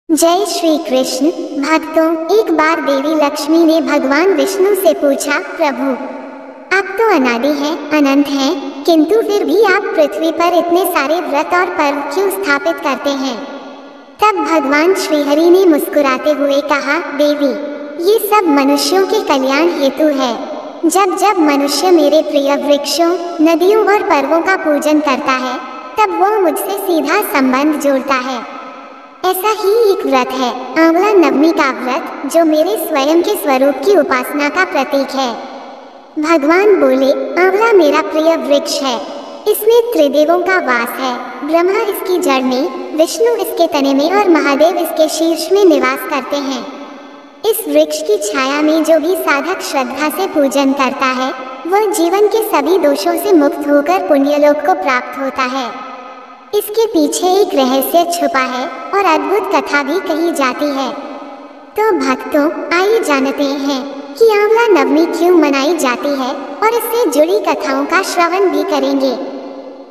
जय श्री कृष्ण। भक्तों, एक बार देवी लक्ष्मी ने भगवान विष्णु से पूछा, प्रभु आप तो अनादि हैं, अनंत हैं, किंतु फिर भी आप पृथ्वी पर इतने सारे व्रत और पर्व क्यों स्थापित करते हैं? तब भगवान श्रीहरि ने मुस्कुराते हुए कहा, देवी, ये सब मनुष्यों के कल्याण हेतु है। जब जब मनुष्य मेरे प्रिय वृक्षों, नदियों और पर्वों का पूजन करता है, तब वो मुझसे सीधा संबंध जोड़ता है। ऐसा ही एक व्रत है आंवला नवमी का व्रत, जो मेरे स्वयं के स्वरूप की उपासना का प्रतीक है। भगवान बोले, आंवला मेरा प्रिय वृक्ष है, इसमें त्रिदेवों का वास है। ब्रह्मा इसकी जड़ में, विष्णु इसके तने में और महादेव इसके शीर्ष में निवास करते हैं। इस वृक्ष की छाया में जो भी साधक श्रद्धा से पूजन करता है, वह जीवन के सभी दोषों से मुक्त होकर पुण्यलोक को प्राप्त होता है। इसके पीछे एक रहस्य छुपा है और अद्भुत कथा भी कही जाती है। तो भक्तों, आइए जानते हैं कि आंवला नवमी क्यों मनाई जाती है और इससे जुड़ी कथाओं का श्रवण भी करेंगे।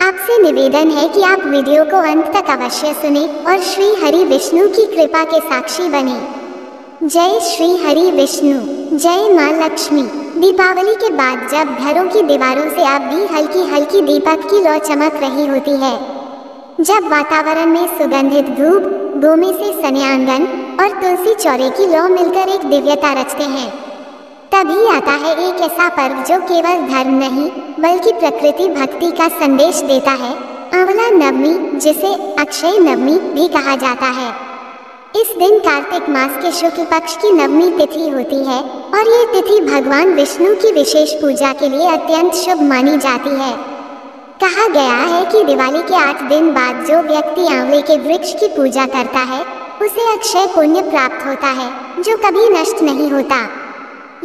आपसे निवेदन है कि आप वीडियो को अंत तक अवश्य सुने और श्री हरि विष्णु की कृपा के साक्षी बने। जय श्री हरि विष्णु, जय माँ लक्ष्मी। दीपावली के बाद जब घरों की दीवारों से अब भी हल्की हल्की दीपक की लौ चमक रही होती है, जब वातावरण में सुगंधित धूप, गोमे से सन्यांगन और तुलसी चौरे की लौ मिलकर एक दिव्यता रचते हैं, तभी आता है एक ऐसा पर्व जो केवल धर्म नहीं बल्कि प्रकृति भक्ति का संदेश देता है, आंवला नवमी, जिसे अक्षय नवमी भी कहा जाता है। इस दिन कार्तिक मास के शुक्ल पक्ष की नवमी तिथि होती है और ये तिथि भगवान विष्णु की विशेष पूजा के लिए अत्यंत शुभ मानी जाती है। कहा गया है कि दिवाली के 8 दिन बाद जो व्यक्ति आंवले के वृक्ष की पूजा करता है, उसे अक्षय पुण्य प्राप्त होता है, जो कभी नष्ट नहीं होता।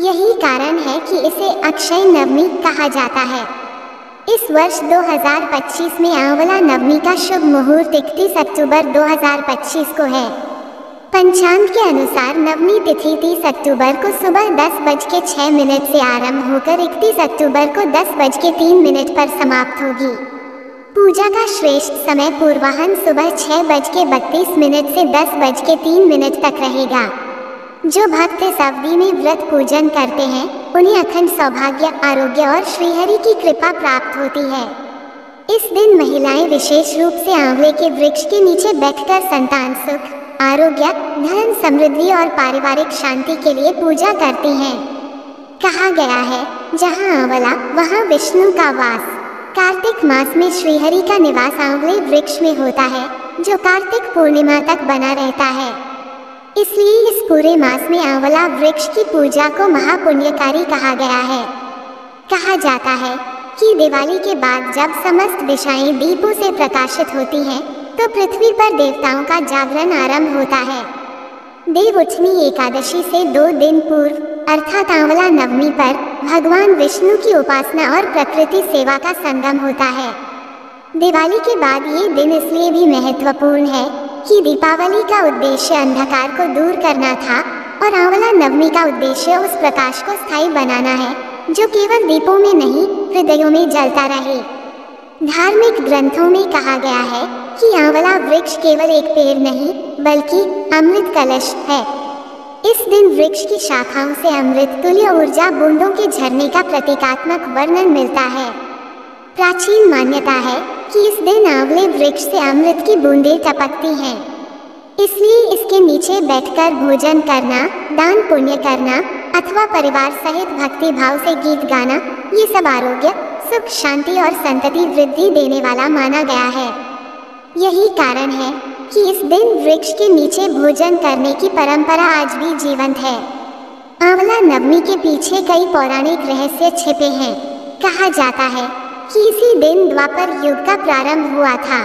यही कारण है कि इसे अक्षय नवमी कहा जाता है। इस वर्ष 2025 में आंवला नवमी का शुभ मुहूर्त 31 अक्टूबर 2025 को है। पंचांग के अनुसार नवमी तिथि 30 अक्टूबर को सुबह 10:06 से आरंभ होकर 31 अक्टूबर को 10:03 पर समाप्त होगी। पूजा का श्रेष्ठ समय पूर्वाह्न सुबह 6:32 से 10:03 तक रहेगा। जो भक्त इस अवधि में व्रत पूजन करते हैं, उन्हें अखंड सौभाग्य, आरोग्य और श्रीहरि की कृपा प्राप्त होती है। इस दिन महिलाएं विशेष रूप से आंवले के वृक्ष के नीचे बैठकर संतान सुख, आरोग्य, धन, समृद्धि और पारिवारिक शांति के लिए पूजा करती हैं। कहा गया है, जहाँ आंवला वहाँ विष्णु का वास। कार्तिक मास में श्रीहरि का निवास आंवले वृक्ष में होता है, जो कार्तिक पूर्णिमा तक बना रहता है। इसलिए इस पूरे मास में आंवला वृक्ष की पूजा को महापुण्यकारी कहा गया है। कहा जाता है कि दिवाली के बाद जब समस्त दिशाएं दीपों से प्रकाशित होती हैं, तो पृथ्वी पर देवताओं का जागरण आरंभ होता है। देव उठनी एकादशी से 2 दिन पूर्व अर्थात आंवला नवमी पर भगवान विष्णु की उपासना और प्रकृति सेवा का संगम होता है। दिवाली के बाद ये दिन इसलिए भी महत्वपूर्ण है कि दीपावली का उद्देश्य अंधकार को दूर करना था और आंवला नवमी का उद्देश्य उस प्रकाश को स्थायी बनाना है, जो केवल दीपों में नहीं, हृदयों में जलता रहे। धार्मिक ग्रंथों में कहा गया है कि आंवला वृक्ष केवल एक पेड़ नहीं बल्कि अमृत कलश है। इस दिन वृक्ष की शाखाओं से अमृत तुल्य ऊर्जा बूंदों के झरने का प्रतीकात्मक वर्णन मिलता है। प्राचीन मान्यता है कि इस दिन आंवले वृक्ष से अमृत की बूंदें टपकती हैं। इसलिए इसके नीचे बैठकर भोजन करना, दान पुण्य करना अथवा परिवार सहित भक्ति भाव से गीत गाना, ये सब आरोग्य, सुख, शांति और संतति वृद्धि देने वाला माना गया है। यही कारण है कि इस दिन वृक्ष के नीचे भोजन करने की परंपरा आज भी जीवंत है। आंवला नवमी के पीछे कई पौराणिक रहस्य छिपे हैं। कहा जाता है कि इसी दिन द्वापर युग का प्रारंभ हुआ था।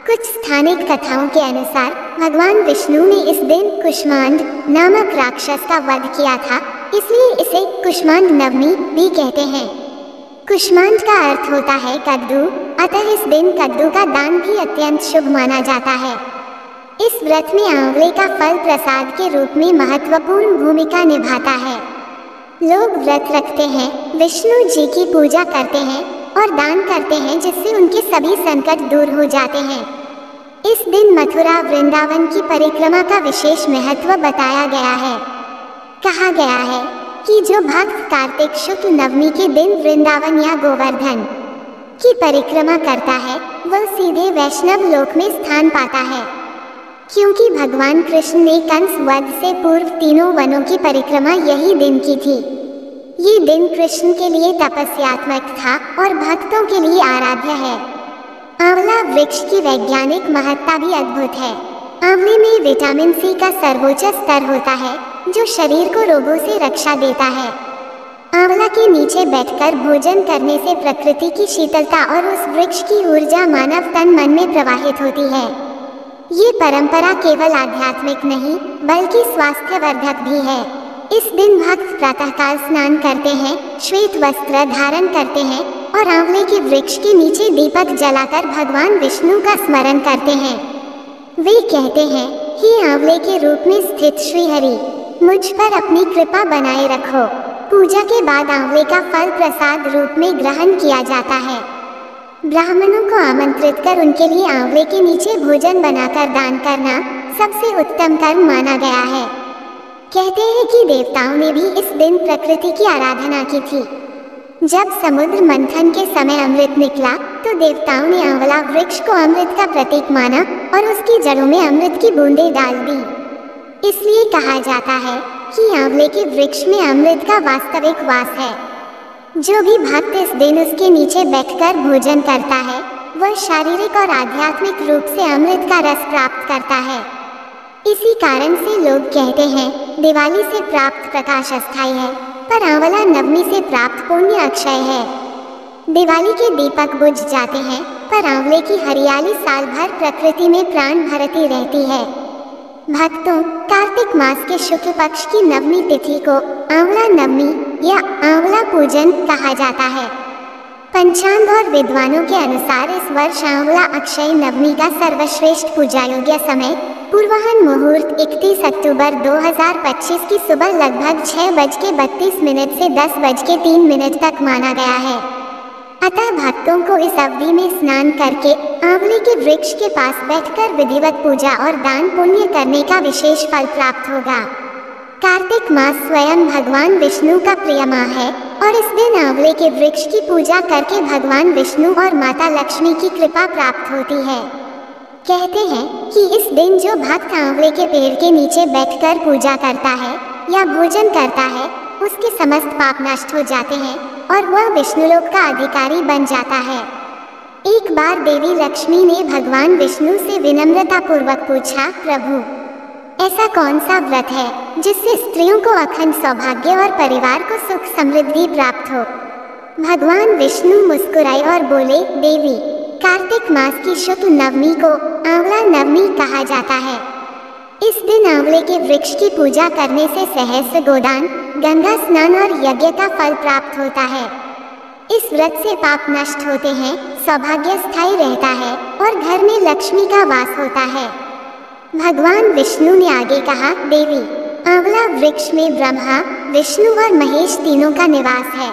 कुछ स्थानिक कथाओं के अनुसार भगवान विष्णु ने इस दिन कुष्मांड नामक राक्षस का वध किया था, इसलिए इसे कुष्मांड नवमी भी कहते हैं। कुष्मांड का अर्थ होता है कद्दू, अतः इस दिन कद्दू का दान भी अत्यंत शुभ माना जाता है। इस व्रत में आंवले का फल प्रसाद के रूप में महत्वपूर्ण भूमिका निभाता है। लोग व्रत रखते हैं, विष्णु जी की पूजा करते हैं और दान करते हैं, जिससे उनके सभी संकट दूर हो जाते हैं। इस दिन मथुरा वृंदावन की परिक्रमा का विशेष महत्व बताया गया है। कहा गया है कि जो भक्त कार्तिक शुक्ल नवमी के दिन वृंदावन या गोवर्धन की परिक्रमा करता है वह सीधे वैष्णव लोक में स्थान पाता है, क्योंकि भगवान कृष्ण ने कंस वध से पूर्व तीनों वनों की परिक्रमा यही दिन की थी। ये दिन कृष्ण के लिए तपस्यात्मक था और भक्तों के लिए आराध्य है। आंवला वृक्ष की वैज्ञानिक महत्ता भी अद्भुत है। आंवले में विटामिन सी का सर्वोच्च स्तर होता है जो शरीर को रोगों से रक्षा देता है। आंवला के नीचे बैठकर भोजन करने से प्रकृति की शीतलता और उस वृक्ष की ऊर्जा मानव तन मन में प्रवाहित होती है। ये परंपरा केवल आध्यात्मिक नहीं बल्कि स्वास्थ्यवर्धक भी है। इस दिन भक्त प्रातःकाल स्नान करते हैं, श्वेत वस्त्र धारण करते हैं और आंवले के वृक्ष के नीचे दीपक जलाकर भगवान विष्णु का स्मरण करते हैं। वे कहते हैं, हे आंवले के रूप में स्थित श्रीहरि, मुझ पर अपनी कृपा बनाए रखो। पूजा के बाद आंवले का फल प्रसाद रूप में ग्रहण किया जाता है। ब्राह्मणों को आमंत्रित कर उनके लिए आंवले के नीचे भोजन बनाकर दान करना सबसे उत्तम कर्म माना गया है। कहते हैं कि देवताओं ने भी इस दिन प्रकृति की आराधना की थी। जब समुद्र मंथन के समय अमृत निकला तो देवताओं ने आंवला वृक्ष को अमृत का प्रतीक माना और उसकी जड़ों में अमृत की बूंदें डाल दी। इसलिए कहा जाता है कि आंवले के वृक्ष में अमृत का वास्तविक वास है। जो भी भक्त इस दिन उसके नीचे बैठकर भोजन करता है वह शारीरिक और आध्यात्मिक रूप से अमृत का रस प्राप्त करता है। इसी कारण से लोग कहते हैं दिवाली से प्राप्त प्रकाश अस्थायी है पर आंवला नवमी से प्राप्त पुण्य अक्षय है। दिवाली के दीपक बुझ जाते हैं पर आंवले की हरियाली साल भर प्रकृति में प्राण भरती रहती है। भक्तों, कार्तिक मास के शुक्ल पक्ष की नवमी तिथि को आंवला नवमी या आंवला पूजन कहा जाता है। पंचांग और विद्वानों के अनुसार इस वर्ष आंवला अक्षय नवमी का सर्वश्रेष्ठ पूजा योग्य समय पूर्वाह्न मुहूर्त 31 अक्टूबर 2025 की सुबह लगभग 6:32 से 10:03 तक माना गया है। अतः भक्तों को इस अवधि में स्नान करके आंवले के वृक्ष के पास बैठकर विधिवत पूजा और दान पुण्य करने का विशेष फल प्राप्त होगा। कार्तिक मास स्वयं भगवान विष्णु का प्रिय माह है और इस दिन आंवले के वृक्ष की पूजा करके भगवान विष्णु और माता लक्ष्मी की कृपा प्राप्त होती है। कहते हैं कि इस दिन जो भक्त आंवले के पेड़ के नीचे बैठकर पूजा करता है या भोजन करता है उसके समस्त पाप नष्ट हो जाते हैं और वह विष्णुलोक का अधिकारी बन जाता है। एक बार देवी लक्ष्मी ने भगवान विष्णु से विनम्रता पूर्वक पूछा, प्रभु, ऐसा कौन सा व्रत है जिससे स्त्रियों को अखंड सौभाग्य और परिवार को सुख समृद्धि प्राप्त हो? भगवान विष्णु मुस्कुराए और बोले, देवी, कार्तिक मास की शुक्ल नवमी को आंवला नवमी कहा जाता है। इस दिन आंवले के वृक्ष की पूजा करने से सहस्त्र गोदान, गंगा स्नान और यज्ञ का फल प्राप्त होता है। इस व्रत से पाप नष्ट होते हैं, सौभाग्य स्थायी रहता है और घर में लक्ष्मी का वास होता है। भगवान विष्णु ने आगे कहा, देवी, आंवला वृक्ष में ब्रह्मा, विष्णु और महेश तीनों का निवास है।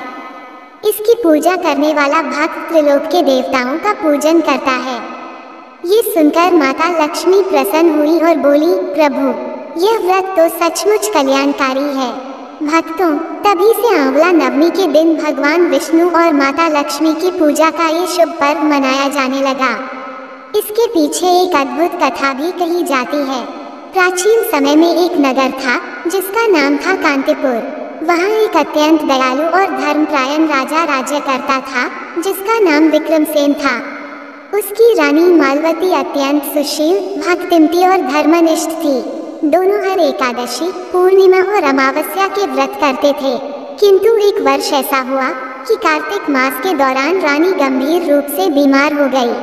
इसकी पूजा करने वाला भक्त त्रिलोक के देवताओं का पूजन करता है। ये सुनकर माता लक्ष्मी प्रसन्न हुई और बोली, प्रभु, यह व्रत तो सचमुच कल्याणकारी है। भक्तों, तभी से आंवला नवमी के दिन भगवान विष्णु और माता लक्ष्मी की पूजा का ये शुभ पर्व मनाया जाने लगा। इसके पीछे एक अद्भुत कथा भी कही जाती है। प्राचीन समय में एक नगर था जिसका नाम था कांतिपुर। वहाँ एक अत्यंत दयालु और धर्मपरायण राजा राज्य करता था जिसका नाम विक्रमसेन था। उसकी रानी मालवती अत्यंत सुशील, भक्तिमती और धर्मनिष्ठ थी। दोनों हर एकादशी, पूर्णिमा और अमावस्या के व्रत करते थे। किंतु एक वर्ष ऐसा हुआ कि कार्तिक मास के दौरान रानी गंभीर रूप से बीमार हो गई।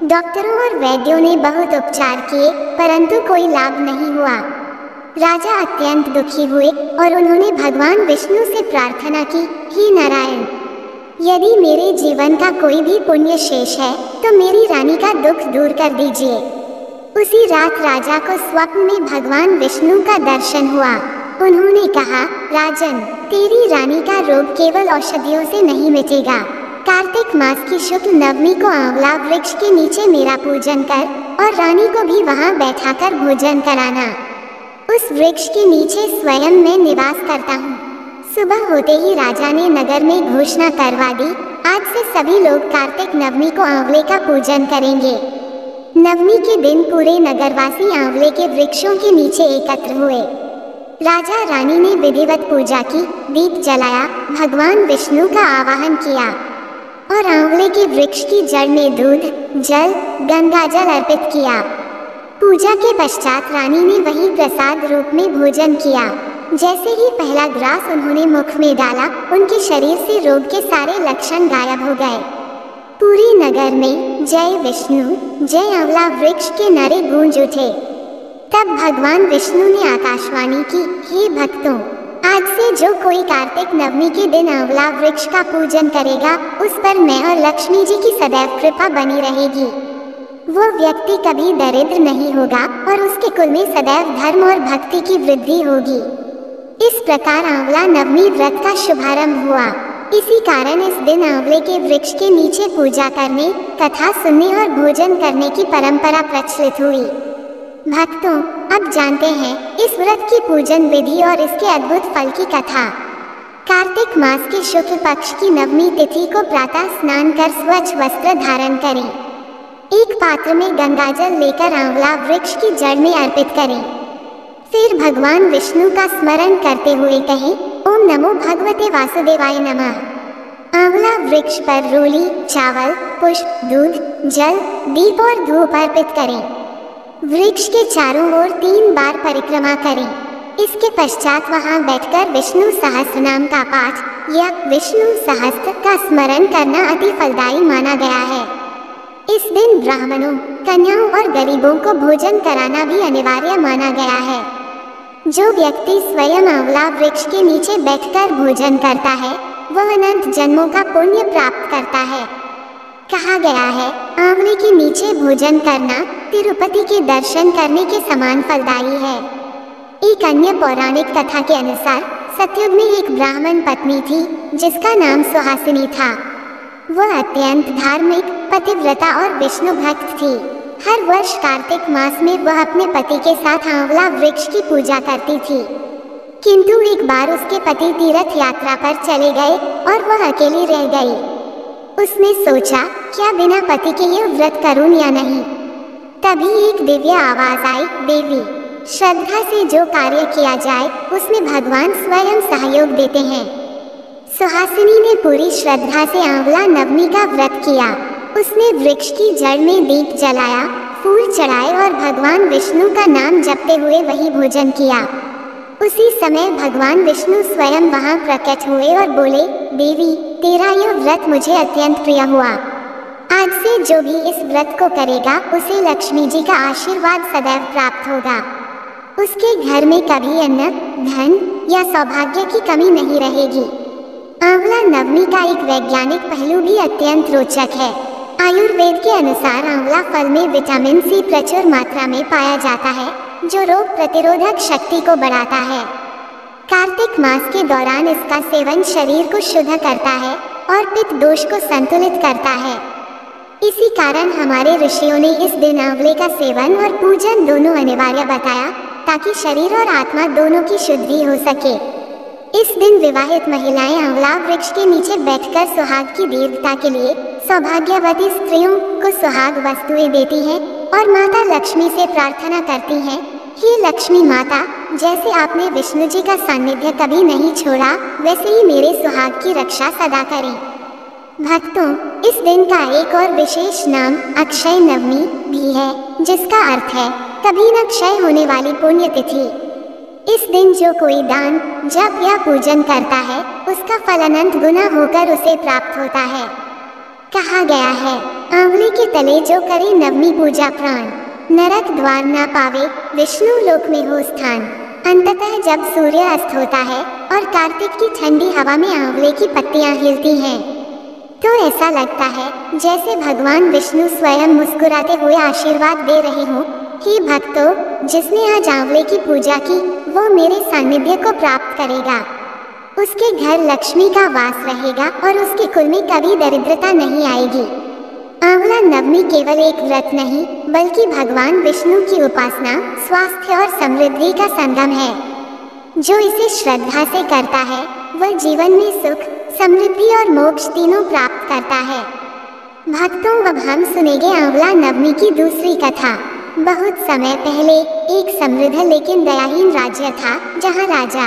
डॉक्टरों और वैद्यों ने बहुत उपचार किए परंतु कोई लाभ नहीं हुआ। राजा अत्यंत दुखी हुए और उन्होंने भगवान विष्णु से प्रार्थना की, हे नारायण, यदि मेरे जीवन का कोई भी पुण्य शेष है तो मेरी रानी का दुख दूर कर दीजिए। उसी रात राजा को स्वप्न में भगवान विष्णु का दर्शन हुआ। उन्होंने कहा, राजन, तेरी रानी का रोग केवल औषधियों से नहीं मिटेगा। कार्तिक मास की शुक्ल नवमी को आंवला वृक्ष के नीचे मेरा पूजन कर और रानी को भी वहां बैठाकर भोजन कराना। उस वृक्ष के नीचे स्वयं मैं निवास करता हूँ। सुबह होते ही राजा ने नगर में घोषणा करवा दी, आज से सभी लोग कार्तिक नवमी को आंवले का पूजन करेंगे। नवमी के दिन पूरे नगरवासी आंवले के वृक्षों के नीचे एकत्र हुए। राजा रानी ने विधिवत पूजा की, दीप जलाया, भगवान विष्णु का आवाहन किया और आंवले के वृक्ष की जड़ में दूध, जल, गंगाजल अर्पित किया। पूजा के पश्चात रानी ने वही प्रसाद रूप में भोजन किया। जैसे ही पहला ग्रास उन्होंने मुख में डाला, उनके शरीर से रोग के सारे लक्षण गायब हो गए। पूरे नगर में जय विष्णु, जय आंवला वृक्ष के नारे गूंज उठे। तब भगवान विष्णु ने आकाशवाणी की, हे भक्तों, आज से जो कोई कार्तिक नवमी के दिन आंवला वृक्ष का पूजन करेगा, उस पर मैं और लक्ष्मी जी की सदैव कृपा बनी रहेगी। वो व्यक्ति कभी दरिद्र नहीं होगा और उसके कुल में सदैव धर्म और भक्ति की वृद्धि होगी। इस प्रकार आंवला नवमी व्रत का शुभारंभ हुआ। इसी कारण इस दिन आंवले के वृक्ष के नीचे पूजा करने, कथा सुनने और भोजन करने की परंपरा प्रचलित हुई। भक्तों, अब जानते हैं इस व्रत की पूजन विधि और इसके अद्भुत फल की कथा। कार्तिक मास के शुक्ल पक्ष की नवमी तिथि को प्रातः स्नान कर स्वच्छ वस्त्र धारण करें। एक पात्र में गंगाजल लेकर आंवला वृक्ष की जड़ में अर्पित करें। फिर भगवान विष्णु का स्मरण करते हुए कहें, ओम नमो भगवते वासुदेवाय नमः। आंवला वृक्ष पर रोली, चावल, पुष्प, दूध, जल, दीप और धूप अर्पित करें। वृक्ष के चारों ओर 3 बार परिक्रमा करें। इसके पश्चात वहां बैठकर विष्णु सहस्रनाम का पाठ या विष्णु सहस्त्र का स्मरण करना अति फलदायी माना गया है। इस दिन ब्राह्मणों, कन्याओं और गरीबों को भोजन कराना भी अनिवार्य माना गया है। जो व्यक्ति स्वयं आंवला वृक्ष के नीचे बैठकर भोजन करता है, वह अनंत जन्मों का पुण्य प्राप्त करता है। कहा गया है, आंवले के नीचे भोजन करना तिरुपति के दर्शन करने के समान फलदायी है। एक अन्य पौराणिक कथा के अनुसार सतयुग में एक ब्राह्मण पत्नी थी जिसका नाम सुहासिनी था। वह अत्यंत धार्मिक, पतिव्रता और विष्णु भक्त थी। हर वर्ष कार्तिक मास में वह अपने पति के साथ आंवला वृक्ष की पूजा करती थी। किंतु एक बार उसके पति तीर्थ यात्रा पर चले गए और वह अकेली रह गई। उसने सोचा, क्या बिना पति के ये व्रत करूं या नहीं। तभी एक दिव्य आवाज आई, देवी, श्रद्धा से जो कार्य किया जाए उसमें भगवान स्वयं सहयोग देते हैं। सुहासिनी ने पूरी श्रद्धा से आंवला नवमी का व्रत किया। उसने वृक्ष की जड़ में दीप जलाया, फूल चढ़ाए और भगवान विष्णु का नाम जपते हुए वही भोजन किया। उसी समय भगवान विष्णु स्वयं वहां प्रकट हुए और बोले, देवी, तेरा यह व्रत मुझे अत्यंत प्रिय हुआ। आज से जो भी इस व्रत को करेगा उसे लक्ष्मी जी का आशीर्वाद सदैव प्राप्त होगा। उसके घर में कभी अन्न, धन या सौभाग्य की कमी नहीं रहेगी। आंवला नवमी का एक वैज्ञानिक पहलू भी अत्यंत रोचक है। आयुर्वेद के अनुसार आंवला फल में विटामिन सी प्रचुर मात्रा में पाया जाता है, जो रोग प्रतिरोधक शक्ति को बढ़ाता है। कार्तिक मास के दौरान इसका सेवन शरीर को शुद्ध करता है और पित्त दोष को संतुलित करता है। इसी कारण हमारे ऋषियों ने इस दिन आंवले का सेवन और पूजन दोनों अनिवार्य बताया, ताकि शरीर और आत्मा दोनों की शुद्धि हो सके। इस दिन विवाहित महिलाएं आंवला वृक्ष के नीचे बैठकर सुहाग की दीर्घता के लिए सौभाग्यवती स्त्रियों को सुहाग वस्तुएं देती हैं और माता लक्ष्मी से प्रार्थना करती हैं, हे लक्ष्मी माता, जैसे आपने विष्णु जी का सानिध्य कभी नहीं छोड़ा, वैसे ही मेरे सुहाग की रक्षा सदा करें। भक्तों, इस दिन का एक और विशेष नाम अक्षय नवमी भी है, जिसका अर्थ है कभी न क्षय होने वाली पुण्य तिथि। इस दिन जो कोई दान, जप या पूजन करता है, उसका फल अनंत गुना होकर उसे प्राप्त होता है। कहा गया है, आंवले के तले जो करे नवमी पूजा प्राण, नरक द्वार न पावे, विष्णु लोक में हो स्थान। अंततः जब सूर्य अस्त होता है और कार्तिक की ठंडी हवा में आंवले की पत्तियां हिलती हैं, तो ऐसा लगता है जैसे भगवान विष्णु स्वयं मुस्कुराते हुए आशीर्वाद दे रहे हों, हे भक्तों, जिसने आज आंवले की पूजा की वो मेरे सानिध्य को प्राप्त करेगा। उसके घर लक्ष्मी का वास रहेगा और उसके कुल में कभी दरिद्रता नहीं आएगी। आंवला नवमी केवल एक व्रत नहीं बल्कि भगवान विष्णु की उपासना, स्वास्थ्य और समृद्धि का संगम है। जो इसे श्रद्धा से करता है वह जीवन में सुख, समृद्धि और मोक्ष तीनों प्राप्त करता है। भक्तों, अब हम सुनेंगे आंवला नवमी की दूसरी कथा। बहुत समय पहले एक समृद्ध लेकिन दयाहीन राज्य था जहाँ राजा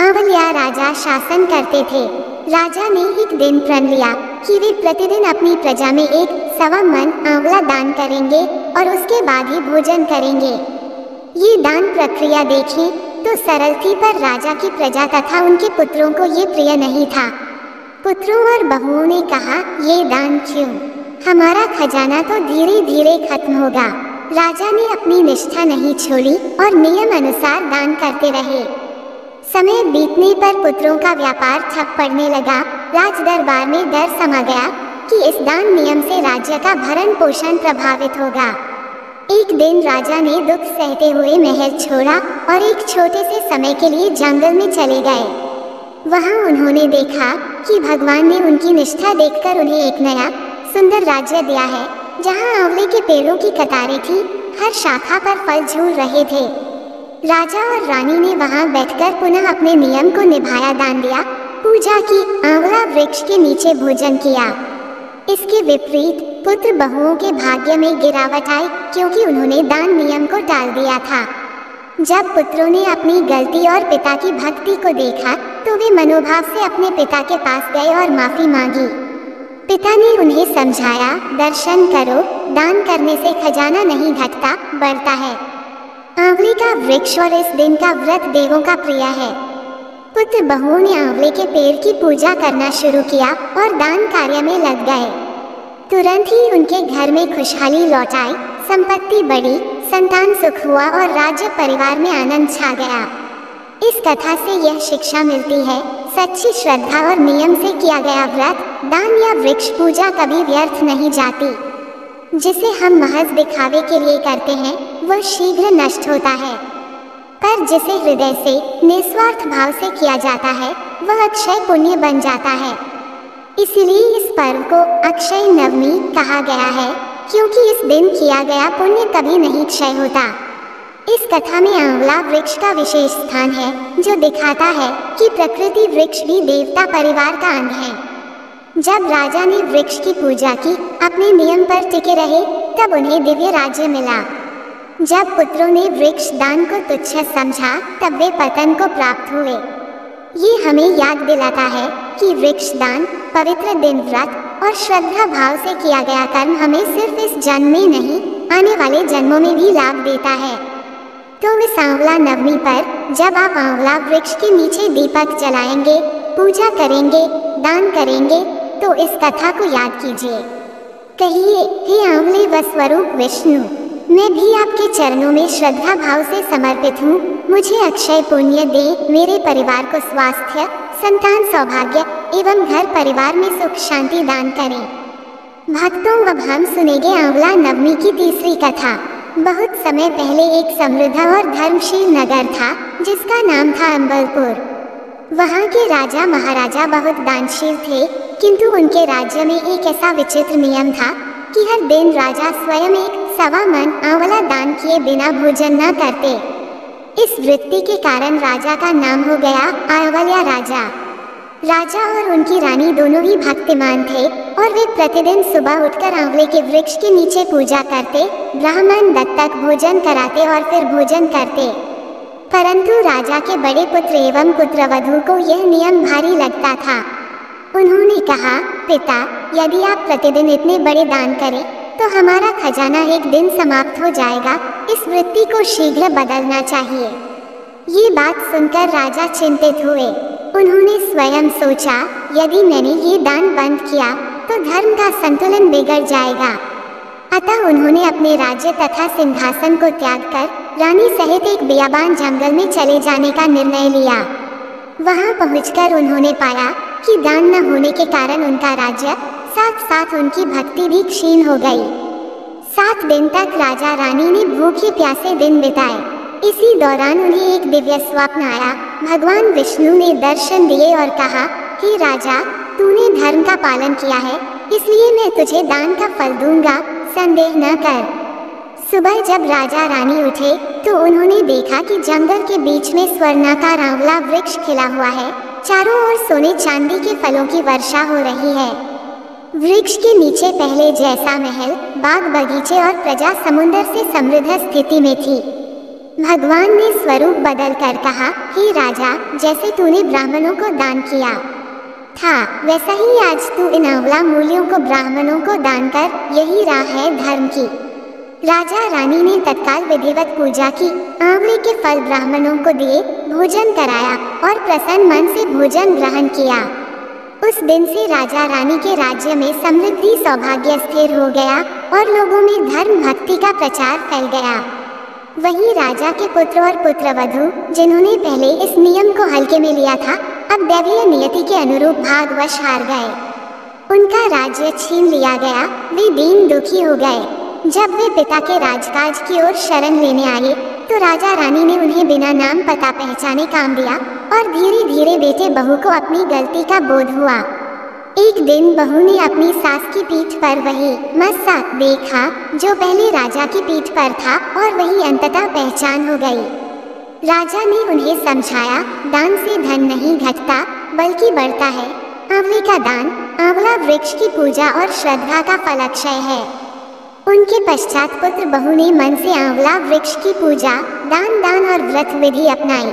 आंवलिया राजा शासन करते थे। राजा ने एक दिन प्रण लिया कि वे प्रतिदिन अपनी प्रजा में 1.25 मन आंवला दान करेंगे और उसके बाद ही भोजन करेंगे। ये दान प्रक्रिया देखें तो सरल थी, पर राजा की प्रजा तथा उनके पुत्रों को ये प्रिय नहीं था। पुत्रों और बहुओं ने कहा, ये दान क्यों? हमारा खजाना तो धीरे धीरे खत्म होगा। राजा ने अपनी निष्ठा नहीं छोड़ी और नियम अनुसार दान करते रहे। समय बीतने पर पुत्रों का व्यापार ठप पड़ने लगा। राज दरबार में डर समा गया कि इस दान नियम से राज्य का भरण पोषण प्रभावित होगा। एक दिन राजा ने दुख सहते हुए महल छोड़ा और एक छोटे से समय के लिए जंगल में चले गए। वहां उन्होंने देखा कि भगवान ने उनकी निष्ठा देखकर उन्हें एक नया सुंदर राज्य दिया है, जहां आंवले के पेड़ों की कतारें थी, हर शाखा पर फल झूल रहे थे। राजा और रानी ने वहां बैठकर पुनः अपने नियम को निभाया, दान दिया, पूजा की, आंवला वृक्ष के नीचे भोजन किया। इसके विपरीत पुत्र बहुओं के भाग्य में गिरावट आई, क्योंकि उन्होंने दान नियम को टाल दिया था। जब पुत्रों ने अपनी गलती और पिता की भक्ति को देखा तो वे मनोभाव से अपने पिता के पास गए और माफी मांगी। पिता ने उन्हें समझाया, दर्शन करो, दान करने से खजाना नहीं घटता, बढ़ता है। आंवले का वृक्ष और इस दिन का व्रत देवों का प्रिय है। पुत्र बहुओं ने आंवले के पेड़ की पूजा करना शुरू किया और दान कार्य में लग गए। तुरंत ही उनके घर में खुशहाली लौट आई, संपत्ति बढ़ी, संतान सुख हुआ और राज्य परिवार में आनंद छा गया। इस कथा से यह शिक्षा मिलती है, सच्ची श्रद्धा और नियम से किया गया व्रत, दान या वृक्ष पूजा कभी व्यर्थ नहीं जाती। जिसे हम महज दिखावे के लिए करते हैं वह शीघ्र नष्ट होता है, पर जिसे हृदय से निस्वार्थ भाव से किया जाता है वह अक्षय पुण्य बन जाता है। इसलिए इस पर्व को अक्षय नवमी कहा गया है, क्योंकि इस दिन किया गया पुण्य कभी नहीं क्षय होता। इस कथा में आंवला वृक्ष का विशेष स्थान है, जो दिखाता है कि प्रकृति वृक्ष भी देवता परिवार का अंग है। जब राजा ने वृक्ष की पूजा की, अपने नियम पर टिके रहे, तब उन्हें दिव्य राज्य मिला। जब पुत्रों ने वृक्ष दान को तुच्छ समझा, तब वे पतन को प्राप्त हुए। ये हमें याद दिलाता है कि वृक्ष दान, पवित्र दिन व्रत और श्रद्धा भाव से किया गया कर्म हमें सिर्फ इस जन्म में नहीं, आने वाले जन्मों में भी लाभ देता है। तो इस आंवला नवमी पर जब आप आंवला वृक्ष के नीचे दीपक जलाएंगे, पूजा करेंगे, दान करेंगे, तो इस कथा को याद कीजिए। कहिए, हे आंवले व स्वरूप विष्णु, मैं भी आपके चरणों में श्रद्धा भाव से समर्पित हूँ। मुझे अक्षय पुण्य दे, मेरे परिवार को स्वास्थ्य, संतान सौभाग्य एवं घर परिवार में सुख शांति दान करें। भक्तों, अब हम सुनेंगे आंवला नवमी की तीसरी कथा। बहुत समय पहले एक समृद्ध और धर्मशील नगर था जिसका नाम था अम्बलपुर। वहाँ के राजा महाराजा बहुत दानशील थे, किंतु उनके राज्य में एक ऐसा विचित्र नियम था कि हर दिन राजा स्वयं 1.25 मन आंवला दान किए बिना भोजन न करते। इस वृत्ति के कारण राजा का नाम हो गया आंवलिया राजा। राजा और उनकी रानी दोनों ही भक्तिमान थे और वे प्रतिदिन सुबह उठकर आंवले के वृक्ष के नीचे पूजा करते, ब्राह्मण दत्तक भोजन कराते और फिर भोजन करते। परंतु राजा के बड़े पुत्र एवं पुत्रवधू को यह नियम भारी लगता था। उन्होंने कहा, पिता, यदि आप प्रतिदिन इतने बड़े दान करें तो हमारा खजाना एक दिन समाप्त हो जाएगा। इस वृत्ति को शीघ्र बदलना चाहिए। ये बात सुनकर राजा चिंतित हुए। उन्होंने स्वयं सोचा, यदि मैंने ये दान बंद किया तो धर्म का संतुलन बिगड़ जाएगा। अतः उन्होंने अपने राज्य तथा सिंहासन को त्याग कर रानी सहित एक बियाबान जंगल में चले जाने का निर्णय लिया। वहां पहुंचकर उन्होंने पाया कि दान न होने के कारण उनका राज्य, साथ साथ उनकी भक्ति भी क्षीण हो गई। 7 दिन तक राजा रानी ने भूखे प्यासे दिन बिताए। इसी दौरान उन्हें एक दिव्य स्वप्न आया। भगवान विष्णु ने दर्शन दिए और कहा, हे राजा, तूने धर्म का पालन किया है, इसलिए मैं तुझे दान का फल दूंगा, संदेह न कर। सुबह जब राजा रानी उठे तो उन्होंने देखा कि जंगल के बीच में स्वर्णाकार आंवला वृक्ष खिला हुआ है। चारों ओर सोने चांदी के फलों की वर्षा हो रही है। वृक्ष के नीचे पहले जैसा महल, बाग बगीचे और प्रजा समुद्र से समृद्ध स्थिति में थी। भगवान ने स्वरूप बदल कर कहा, हे राजा, जैसे तूने ब्राह्मणों को दान किया था वैसा ही आज तू इन आंवला मूलियों को ब्राह्मणों को दान कर, यही राह है धर्म की। राजा रानी ने तत्काल विधिवत पूजा की, आंवले के फल ब्राह्मणों को दिए, भोजन कराया और प्रसन्न मन से भोजन ग्रहण किया। उस दिन से राजा रानी के राज्य में समृद्धि सौभाग्य स्थिर हो गया और लोगों में धर्म भक्ति का प्रचार फैल गया। वहीं राजा के पुत्र और पुत्रवधू, जिन्होंने पहले इस नियम को हल्के में लिया था, अब दैवीय नियति के अनुरूप भाग्यवश हार गए। उनका राज्य छीन लिया गया, वे दीन दुखी हो गए। जब वे पिता के राजकाज की ओर शरण लेने आए तो राजा रानी ने उन्हें बिना नाम पता पहचाने काम दिया और धीरे धीरे बेटे बहू को अपनी गलती का बोध हुआ। एक दिन बहू ने अपनी सास की पीठ पर वही मस्सा देखा जो पहले राजा की पीठ पर था और वही अंततः पहचान हो गई। राजा ने उन्हें समझाया, दान से धन नहीं घटता बल्कि बढ़ता है। आंवले का दान, आंवला वृक्ष की पूजा और श्रद्धा का फल अक्षय है। उनके पश्चात पुत्र बहू ने मन से आंवला वृक्ष की पूजा, दान और व्रत विधि अपनाई।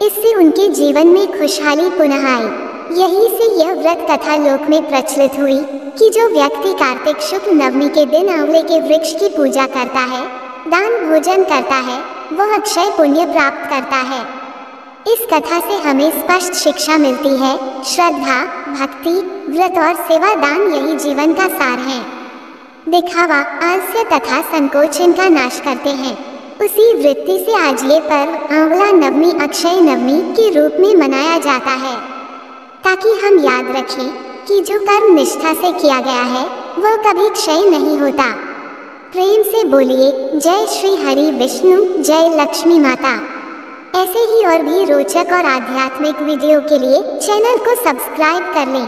इससे उनके जीवन में खुशहाली पुनः आई। यही से यह व्रत कथा लोक में प्रचलित हुई कि जो व्यक्ति कार्तिक शुक्ल नवमी के दिन आंवले के वृक्ष की पूजा करता है, दान भोजन करता है, वह अक्षय पुण्य प्राप्त करता है। इस कथा से हमें स्पष्ट शिक्षा मिलती है, श्रद्धा, भक्ति, व्रत और सेवा दान यही जीवन का सार है। दिखावा, आलस्य तथा संकोच इनका नाश करते हैं। उसी वृत्ति से आज ये पर्व आंवला नवमी अक्षय नवमी के रूप में मनाया जाता है, ताकि हम याद रखें कि जो कर्म निष्ठा से किया गया है वह कभी क्षय नहीं होता। प्रेम से बोलिए, जय श्री हरि विष्णु, जय लक्ष्मी माता। ऐसे ही और भी रोचक और आध्यात्मिक वीडियो के लिए चैनल को सब्सक्राइब कर लें।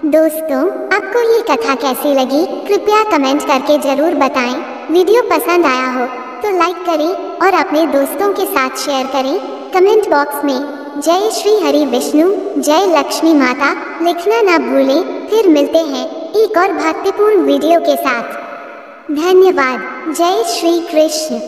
दोस्तों, आपको ये कथा कैसी लगी कृपया कमेंट करके जरूर बताएं। वीडियो पसंद आया हो तो लाइक करें और अपने दोस्तों के साथ शेयर करें। कमेंट बॉक्स में जय श्री हरि विष्णु, जय लक्ष्मी माता लिखना ना भूलें। फिर मिलते हैं एक और भक्तिपूर्ण वीडियो के साथ। धन्यवाद। जय श्री कृष्ण।